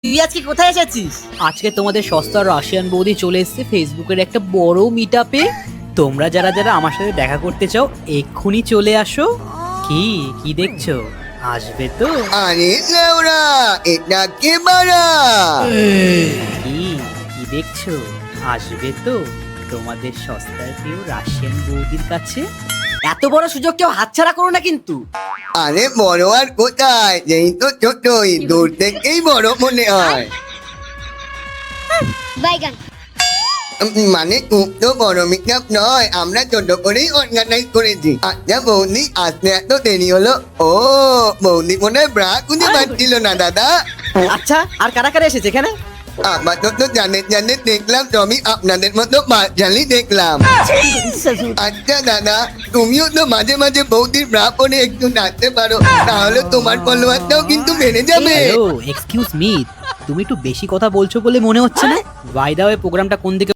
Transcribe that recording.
তুই আজকে কোথায় এসেছিস? আজকে তোমাদের সস্তা রাশিয়ান বৌদি চলে এসেছে ফেসবুকের একটা বড় মিটআপে। তোমরা যারা যারা আমার সাথে দেখা করতে চাও এক্ষুনি চলে আসো। কি কি দেখছো? আসবে তো? আরে লেওরা, এটা কে বাড়া? কি কি দেখছো? আসবে তো তোমাদের সস্তার প্রিয় রাশিয়ান বৌদির কাছে? এত বড় সুযোগ কেউ হাতছাড়া করো না কিন্তু। আরে বড় আর কোথায়, যেই তো ছোটই, দূর থেকেই বড় মনে হয়। বাইগান। মানে খুব তো বড় মিটআপ নয়, আমরা ছোট করেই অর্গানাইজ করেছি। আচ্ছা বৌদি, আসতে এত দেরি হলো? ও বৌদি মনে হয় ব্রা খুঁজে পাচ্ছিল না দাদা। আচ্ছা, আর কারা কারা এসেছে এখানে? আপাতত জানে দেখলাম, তো আমি আপনাদের মতো বাচালি দেখলাম। আচ্ছা দাদা, তুমিও তো মাঝে মাঝে বৌদির ব্রা পরে একটু নাচতে পারো, তাহলে তোমার ফলোয়ারটাও কিন্তু বেড়ে যাবে। হ্যালো, এক্সকিউজ মি, তুমি একটু বেশি কথা বলছো বলে মনে হচ্ছে না? বাই দা ওয়ে, প্রোগ্রামটা কোন দিকে